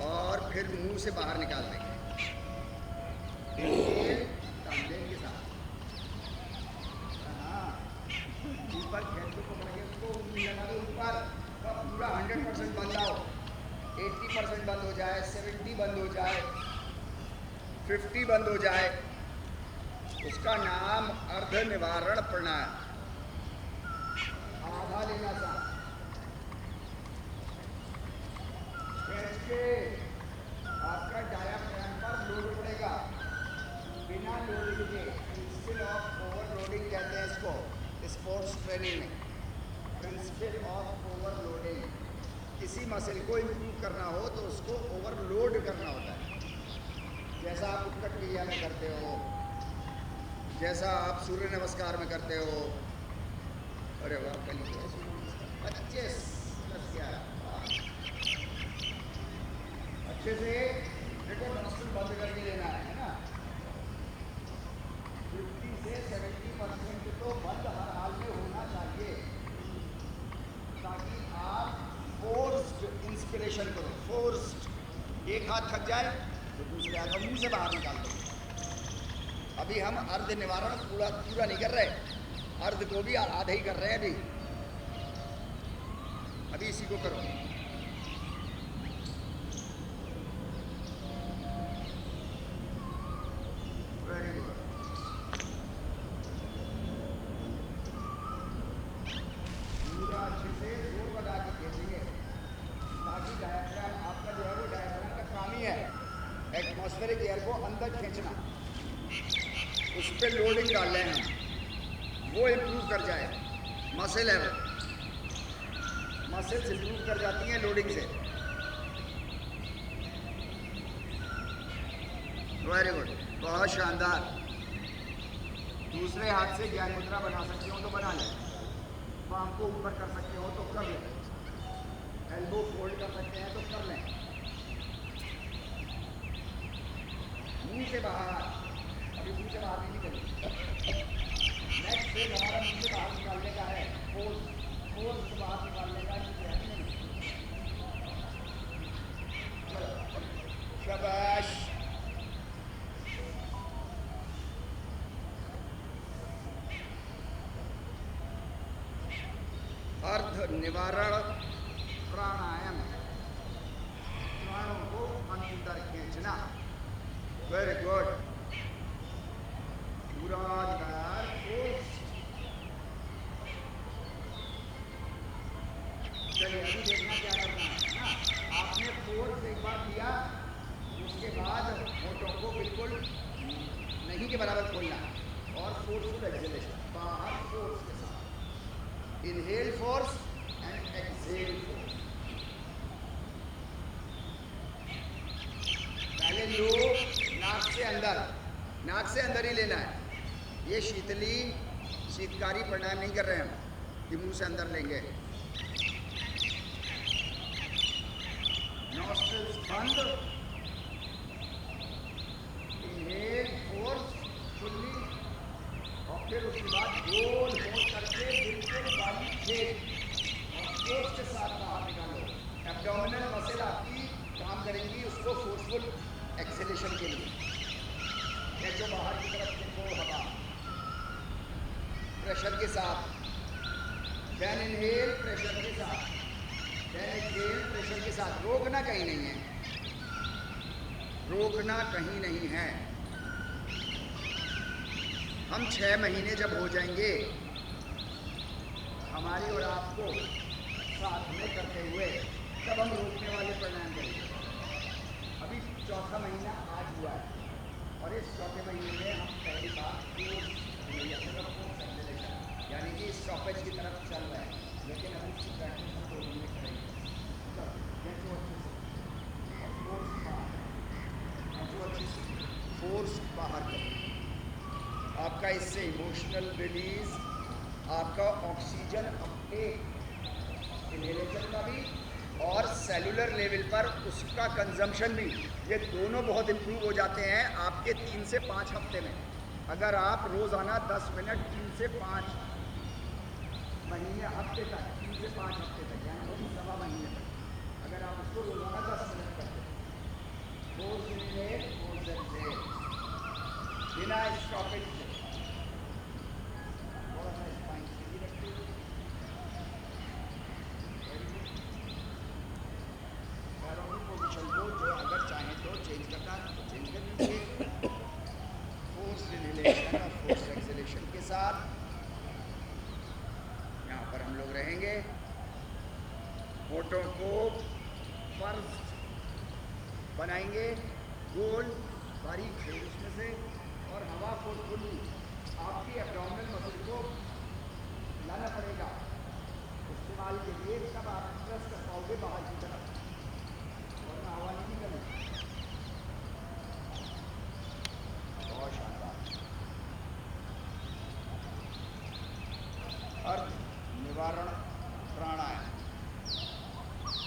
Speaker 1: और फिर मुंह से बाहर निकाल देंगे के साथ। ऊपर खेल को पकड़ेंगे, उसको उंगली लगा दो ऊपर, पूरा 100% बंद आओ, 80% बंद हो जाए, 70 बंद हो जाए, 50 बंद हो जाए, उसका नाम अर्ध निवारण प्राणायाम। आधा लेना सांस के आपका डायाफ्राम पर लोड पड़ेगा, बिना लोडिंग के, प्रिंसिपल ऑफ ओवरलोडिंग कहते हैं इसको स्पोर्ट्स ट्रेनिंग में। प्रिंसिपल ऑफ ओवरलोडिंग, किसी मसल को इम्प्रूव करना हो तो उसको ओवरलोड करना होता है। जैसा आप उत्कट क्रिया में करते हो, जैसा आप सूर्य नमस्कार में करते हो। अरे वाह, कल 25 अच्छे से देखो, नॉस्ट्रिल बंद करके लेना है ना। 50 से 70% तो बंद हर हाल में होना चाहिए, ताकि आप फोर्स्ड इंस्पिरेशन करो। फोर्स्ड, एक हाथ थक जाए तो दूसरे हाथ मुंह से बाहर निकाल दो। अभी हम अर्ध निवारण पूरा नहीं कर रहे, अर्ध को भी आधे ही कर रहे हैं अभी इसी को करो। Very good. पूरा अच्छे से जोर लगा के खींचेंगे, ताकि डायफ्राम आपका जो है वो डायफ्राम का काम ही है एटमॉस्फेरिक एयर को अंदर खींचना, उस पर लोडिंग डाल लें हम, वो इम्प्रूव कर जाए। मसल है, मसल्स इम्प्रूव कर जाती हैं लोडिंग से। वेरी गुड, बहुत शानदार। दूसरे हाथ से ज्ञान मुद्रा बना सकते हो तो बना लें, पाम को ऊपर कर सकते हो तो कर लें, एल्बो फोल्ड कर सकते हैं तो कर लें। मुंह से बाहर, अभी मुंह से बाहर नहीं निकलेगी। नेक्स्ट फेज हमारा मुंह से बाहर निकालने का है, फोर्स से बाहर निकालने का है। शाबाश। अर्ध निवारण प्राणायाम, प्राणों को अंदर खींचना। Very good. पूरा अंदर फोर्स। चलिए अभी देखना क्या करना है ना। आपने फोर्स एक बार दिया, उसके बाद होठों को बिल्कुल नहीं के बराबर खोलना और फोर्सफुल एक्सेलेशन, बाहर फोर्स के साथ। Inhale force and exhale force. पहले लो, नाक से अंदर ही लेना है। ये शीतकारी प्राणायाम नहीं कर रहे हम कि मुंह से अंदर लेंगे। नॉस्ट्रिल्स बंद, इनहेल फोर्स फुल्ली, और फिर उसके बाद गोल होल्ड करके बिल्कुल बारीक छेद और पेट के साथ बाहर निकालो। एब्डोमिनल मसल आपकी काम करेंगी उसको फोर्सफुल एक्सेलेशन के लिए। जो बाहर की तरफ देखो हवा प्रेशर के साथ, देन इनहेल प्रेशर के साथ, देन एक्सहेल प्रेशर के साथ। रोकना कहीं नहीं है, रोकना कहीं नहीं है। हम 6 महीने जब हो जाएंगे, हमारी और आपको साथ में करते हुए तब हम रोकने वाले प्राणायाम करेंगे। अभी चौथा महीना आज हुआ है और इस चौथे महीने में हम पहली बार यानी कि स्टॉपेज की तरफ चल रहे हैं, लेकिन अभी इसकी प्रैक्टिस हम 2 दिन में करेंगे। फोर्स बाहर करें, आपका इससे इमोशनल रिलीज, आपका ऑक्सीजन अपटेक इनहेलेशन का भी और सेलुलर लेवल पर उसका कंजम्पशन भी, ये दोनों बहुत इम्प्रूव हो जाते हैं आपके 3 से 5 हफ्ते में। अगर आप रोज़ाना 10 मिनट 3 से 5 महीने हफ्ते तक 3 से 5 हफ्ते तक यानी वो भी 1.25 महीने तक अगर आप उसको रोज़ाना 10 मिनट करते हैं, फोर्स इनहेल फोर्स एक्सहेल बिना स्टॉपेज से, थोड़ा सा स्पाइन सीधी रखते हुए, पैरों की पोजीशन को जो अगर चाहें तो चेंज करना तो चेंज कर लीजिए। फोर्स इनहेलेशन और फोर्स एक्सहेलेशन के साथ यहाँ पर हम लोग रहेंगे। होठों को फर्स्ट बनाएंगे गोल बारीक है उसमें से, और हवा को फुल्ली आपकी एब्डोमिनल मसल को लाना पड़ेगा इस्तेमाल के लिए, तब आप प्रेस कर पाओगे बाहर की तरफ, वरना हवा नहीं निकलेगी। बहुत शानदार। अर्ध निवारण प्राणायाम,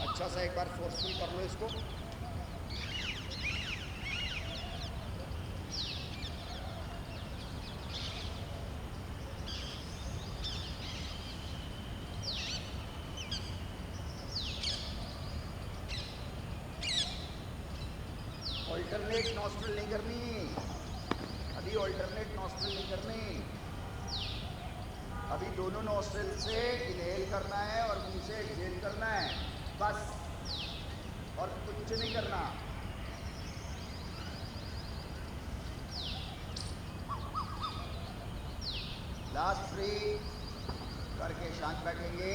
Speaker 1: अच्छा सा एक बार फोर्सफुल कर लो इसको। ऑल्टरनेट नॉस्ट्रल नहीं करनी, अभी ऑल्टरनेट नॉस्ट्रल नहीं करनी, अभी दोनों नॉस्ट्रल से इनहेल करना है और मुंह से एक्सहेल करना है बस, और कुछ नहीं करना। लास्ट 3 करके शांत बैठेंगे।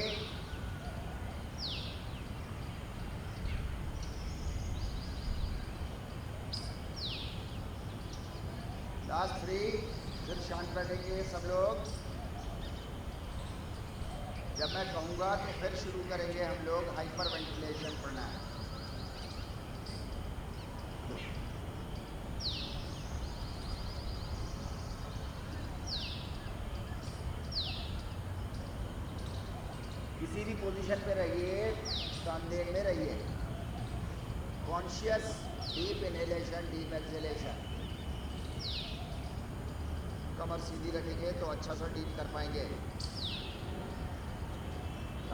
Speaker 1: लास्ट 3 फिर शांत बैठेंगे सब लोग। जब मैं कहूँगा तो फिर शुरू करेंगे हम लोग हाइपर वेंटिलेशन प्राणायाम। किसी भी पोजीशन पे रहिए, तानदेन में रहिए, conscious deep inhalation deep exhalation. कमर सीधी रखेंगे तो अच्छा सा डीप कर पाएंगे।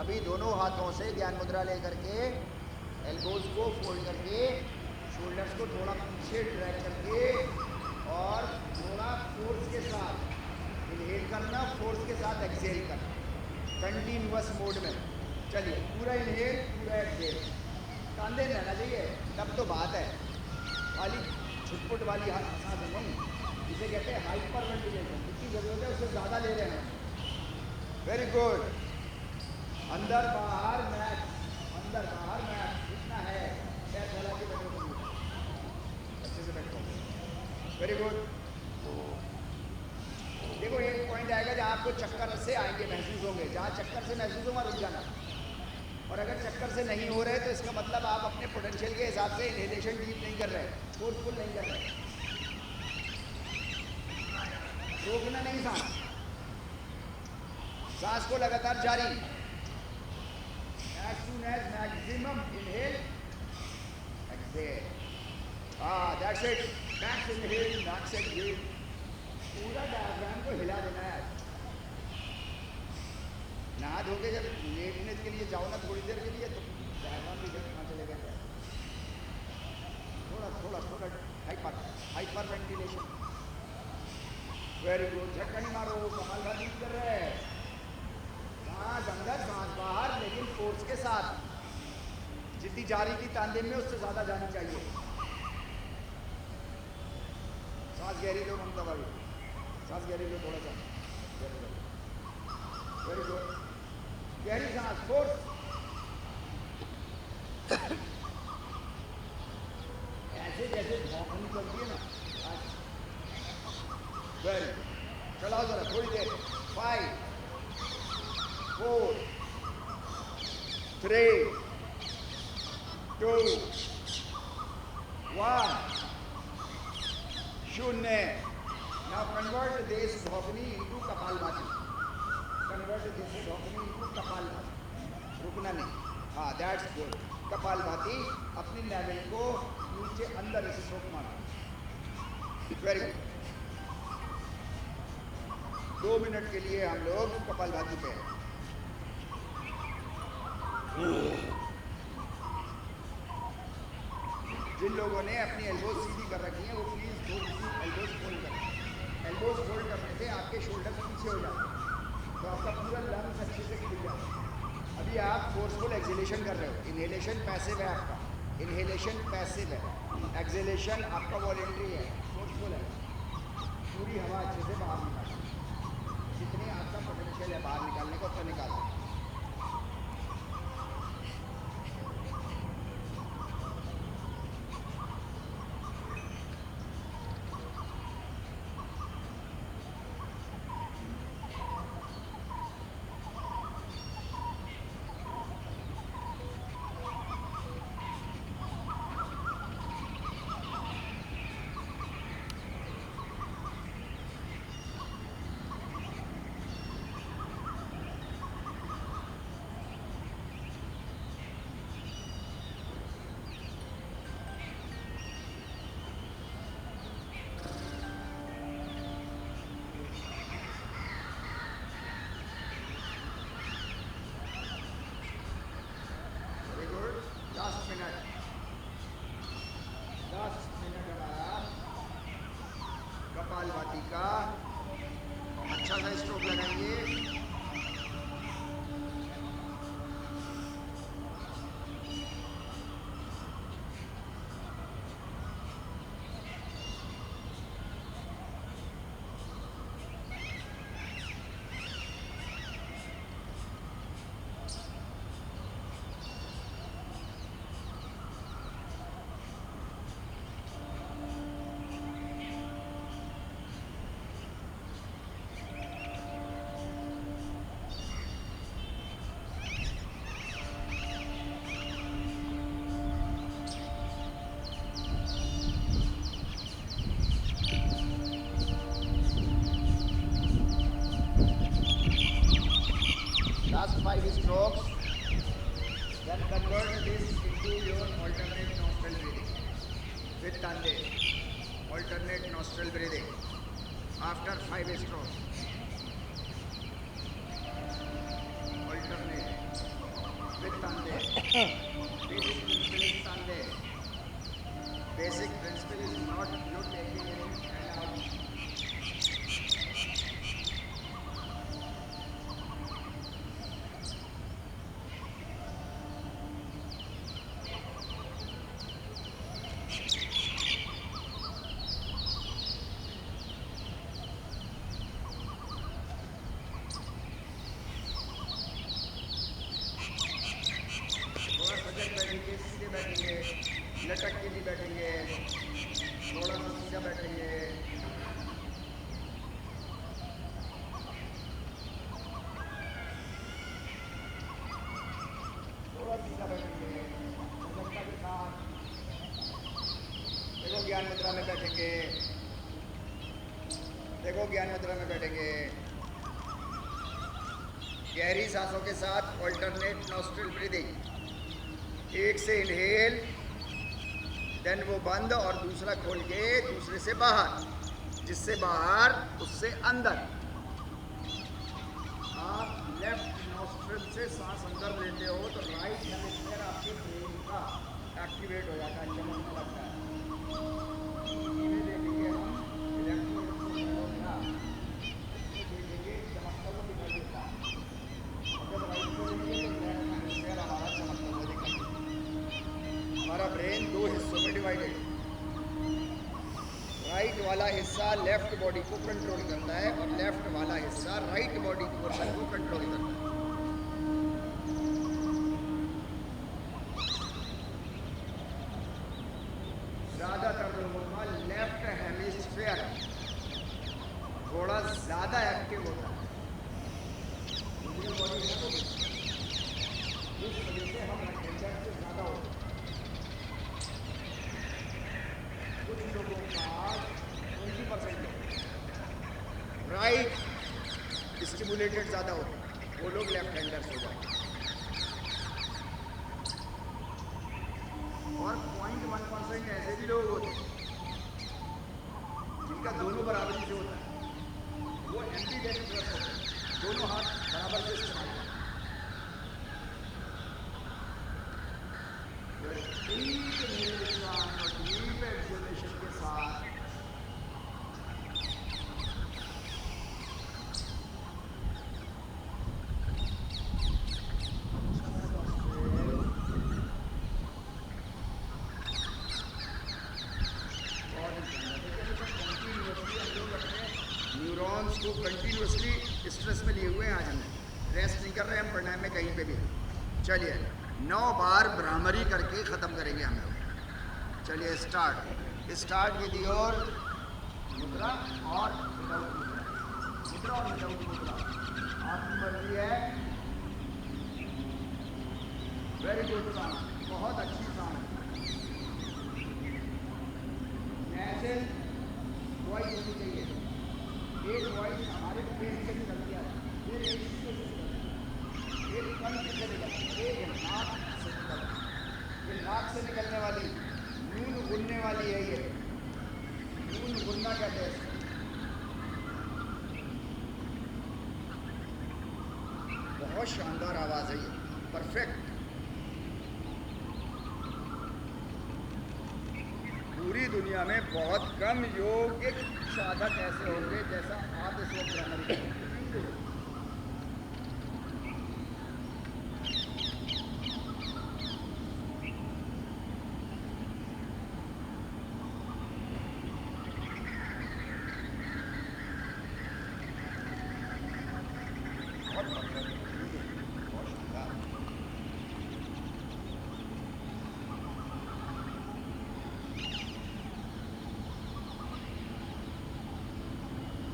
Speaker 1: अभी दोनों हाथों से ज्ञान मुद्रा लेकर के एल्बोज को फोल्ड करके शोल्डर्स को थोड़ा पीछे ड्रैग करके और थोड़ा फोर्स के साथ इनहेल करना, फोर्स के साथ एक्सहेल करना, कंटिन्यूअस मोड में। चलिए पूरा इनहेल पूरा एक्सहेल, कांधे रहना चाहिए तब तो बात है, खाली छुटपुट वाली सांस नहीं, इसे कहते हैं हाइपर वेंटिलेशन। जितनी ज़रूरत है उससे ज़्यादा ले रहे हैं। Very good. अंदर बाहर मैच, अंदर बाहर मैच, इतना है। पैर फैला के बैठो, अच्छे से बैठो। Very good. देखो एक पॉइंट आएगा जहाँ आपको चक्कर से आएंगे, महसूस होंगे, जहाँ चक्कर से महसूस होगा रुक जाना, और अगर चक्कर से नहीं हो रहे तो इसका मतलब आप अपने पोटेंशियल के हिसाब से इनहेलेशन डीप नहीं कर रहे, फोर्सफुल नहीं कर रहे। रोकना नहीं सांस, सांस को लगातार जारी। As soon as maximum inhale, exhale. That's it. Max inhale, max exhale. पूरा डायफ्राम को हिला देना है। नहा धो के जब लेटने के लिए जाओ ना थोड़ी देर के लिए, तो डायफ्राम भी कहाँ चले गए। थोड़ा थोड़ा थोड़ा हाइपर वेंटिलेशन। Very good. झटका नहीं मारो, कमाल बात कर रहे हैं। सांस अंदर सांस बाहर, लेकिन फोर्स के साथ। जितनी जा रही थी तानदेन में उससे ज़्यादा जानी चाहिए। सांस गहरी लो ममता भाभी, सांस गहरी लो थोड़ा सा। Very good. गहरी सांस, फोर्स चलती है ना। वेरी चलाओ जरा थोड़ी देर। 5 4 3 2 1 शून्य। Now convert this dhokni into Kapalbhati. Convert this dhokni into Kapalbhati. रुकना नहीं। हाँ, that's good. Kapalbhati अपनी लेवल को नीचे अंदर ऐसे स्ट्रोक मारना। Very good. 2 मिनट के लिए हम लोग कपालभाति पे हैं। जिन लोगों ने अपनी एल्बोज सीधी कर रखी है वो प्लीज थोड़ी सी एल्बोज फोल्ड करें। एल्बोज फोल्ड करने से आपके शोल्डर पीछे हो जाते हैं, तो आपका पूरा लंग्स अच्छे से खुल जाता है। अभी आप फोर्सफुल एक्सहेलेशन कर रहे हो। इनहेलेशन पैसिव है आपका, इनहेलेशन पैसिव है, एक्सहेलेशन आपका वॉलंटरी है, फोर्सफुल है। पूरी हवा अच्छे से बाहर निकालो। जितनी आपका पोटेंशियल है बाहर निकालने को उतना निकालो। कपालभाति का अच्छा सा स्ट्रोक लगाएंगे। Last 5 strokes, then convert this into your alternate nostril breathing with Tande. Alternate nostril breathing after 5 strokes. Alternate with Tande. Basic principle is Tande. Basic principle is not you taking in and out. सीधे बैठेंगे, लटक के नहीं बैठेंगे, थोड़ा सा सीधा बैठेंगे। थोड़ा सीधा बैठेंगे, सजगता के साथ। देखो ज्ञान मुद्रा में बैठेंगे, देखो ज्ञान मुद्रा में बैठेंगे। गहरी सांसों के साथ ऑल्टरनेट नॉस्ट्रिल ब्रीदिंग। एक से इनहेल, देन वो बंद और दूसरा खोल के दूसरे से बाहर, जिससे बाहर उससे अंदर। आप लेफ्ट नॉस्ट्रिल से सांस अंदर लेते हो तो राइट हेमिस्फीयर आपके ब्रेन का एक्टिवेट हो जाता है, चमकने लगता है। धीरे देखेंगे हम लेफ्ट को देखेंगे चमकता हुआ दिखाई देता है। जब राइट को देखेंगे तो लेफ्ट हेमिस्फीयर हमारा चमकता हुआ दिखाई देता है। हमारा ब्रेन 2 हिस्सों में डिवाइडेड। राइट वाला हिस्सा लेफ्ट बॉडी को कंट्रोल करता है और लेफ्ट वाला हिस्सा राइट बॉडी पोर्शन को कंट्रोल करता है। ज़्यादातर लोगों का लेफ्ट इस वजह से हम अटेंडेंस से ज़्यादा होते हैं। कुछ लोगों का 20% राइट स्टिमुलेटेड ज़्यादा होते हैं, वो लोग लेफ्ट हैंडर्स हो जाते हैं। और 0.1% ऐसे भी लोग होते हैं जिनका दोनों बराबरी से होता है, वो एम्बीडेक्स्ट्रस होते हैं, दोनों हाथ बराबर से इस्तेमाल करते हैं। डीप इनहेलेशन और डीप एक्सहेलेशन के साथ न्यूरॉन्स को कंटिन्यूसली स्ट्रेस में लिए हुए हैं। आज हमने रेस्ट नहीं कर रहे हम प्राणायाम में कहीं पे भी। चलिए 9 बार भ्रामरी करके ख़त्म करेंगे हम लोग। चलिए स्टार्ट विद योर मुद्रा और विदाउट मुद्रा, मुद्रा और विदाउट मुद्रा आपकी मर्जी है। वेरी गुड साउंड, बहुत अच्छी साउंड। नेचुरल वॉइस होनी चाहिए, एक वॉइस हमारे पेट से निकलती है, फिर एक कण से निकलती है, एक नाक से निकलती है। ये नाक से निकलने वाली नून गुनने वाली है, ये नून गुनना कहते हैं। बहुत शानदार आवाज़ है ये, परफेक्ट। पूरी दुनिया में बहुत कम योगिक साधक ऐसे होंगे जैसा आप इस वक्त भ्रामरी कर रहे हैं।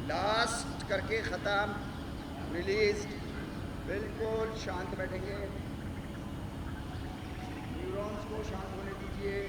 Speaker 1: लास्ट करके ख़त्म, रिलीज, बिल्कुल शांत बैठेंगे, न्यूरॉन्स को शांत होने दीजिए।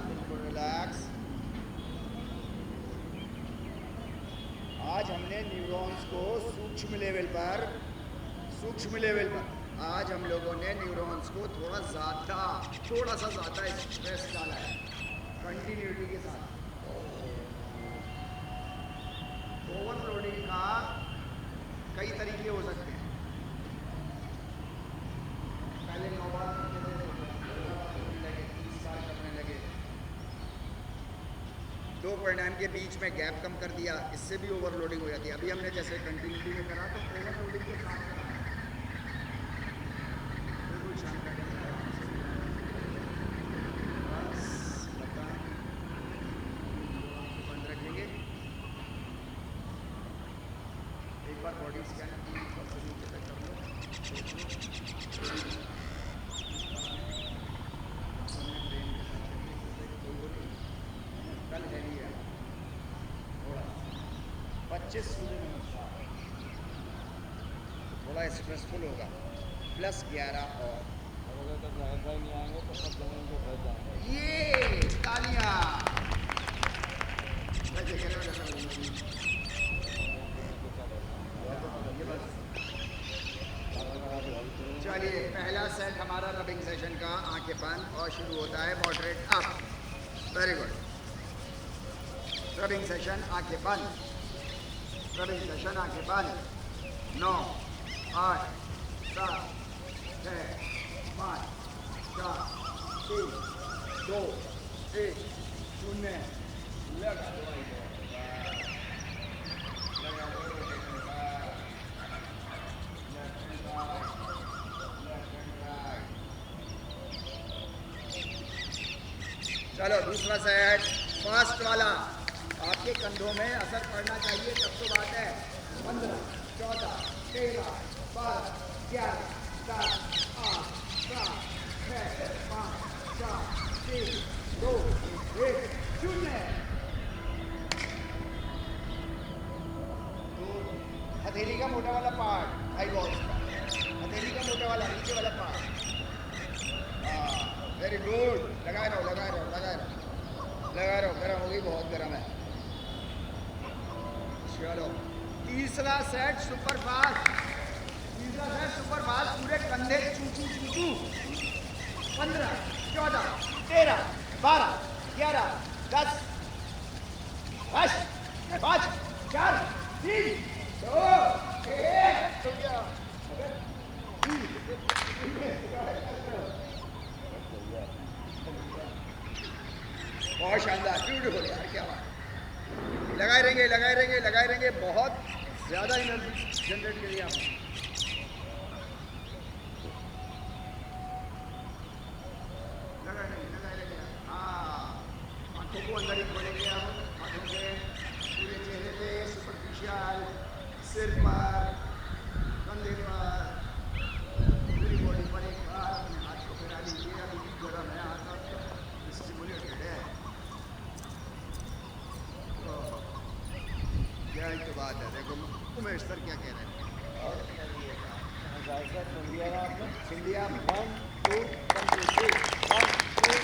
Speaker 1: बिल्कुल रिलैक्स। आज हमने न्यूरॉन्स को सूक्ष्म लेवल पर आज हम लोगों ने न्यूरॉन्स को थोड़ा सा ज़्यादा स्ट्रेस डाला है कंटिन्यूटी के साथ। ओवरलोडिंग का कई तरीके हो सकते हैं। पहले 9 बार करने लगे, 2 प्राणायाम के बीच में गैप कम कर दिया, इससे भी ओवरलोडिंग हो जाती है। अभी हमने जैसे कंटिन्यूटी में करा तो ओवरलोडिंग के साथ करा, बिल्कुल शांत बंद रखेंगे। एक बार बॉडी स्कैन की कर लो। कल हैवी है थोड़ा 25 सूर्य नमस्कार, थोड़ा स्ट्रेसफुल होगा, +11 और
Speaker 2: अगर तक वाईफाई नहीं आएंगे तो सब जमीन को फंस जाएंगे।
Speaker 1: ये तालियां। चलिए पहला सेट हमारा रबिंग सेशन का आंखें बंद और शुरू होता है moderate up. Very good. Rubbing session आंखें बंद, रबिंग सेशन आंखें बंद। 9 8 7 6 5 4 3 2 1 0 लगा दो। चलो दूसरा सेट, फास्ट वाला। आपके कंधों में असर पड़ना चाहिए तब तो बात है। 15, 14, 13, 12, 11, 10, 8, 7, 6, 5, 4, 3, 2, 1, 0। तो हथेली का मोटा वाला पार्ट, आई बॉल्स का, हथेली का मोटा वाला नीचे वाला पार्ट। हाँ, वेरी गुड। लगाए रहो, लगाए रहो, लगाए रहो, लगाए रहो। गर्म होगी, बहुत गर्म है। चलो तीसरा सेट सुपर फास्ट। तीसरा सेट सुपर फास्ट, पूरे कंधे चूचू चूचू। 15, 14, 13, 12, 11, 10, 5, 4, 3, 2, 1। हो गया। बहुत शानदार, ब्यूटीफुल यार, क्या बात। लगाए रहेंगे, लगाए रहेंगे, लगाए रहेंगे। बहुत ज़्यादा एनर्जी जनरेट करिए आप। लगाए रहेंगे, लगाए रहेंगे। हाँ, आंखों को अंदर ही खोलेंगे हम, आंखों के पूरे चेहरे पे, सुपरफिशियल, सिर पर, कंधे पर, पूरी बॉडी पर एक बार अपने हाथ को फैला लीजिए। अभी भी गर्म है, हाथ स्टिमुलेटेड है। क्या ही तो बात है। देखो उमेश सर क्या कह रहे हैं।
Speaker 2: और जायका सुन लिया ना आपने?
Speaker 1: सुन लिया?
Speaker 2: 1, 2, 1, 2, 1, 2।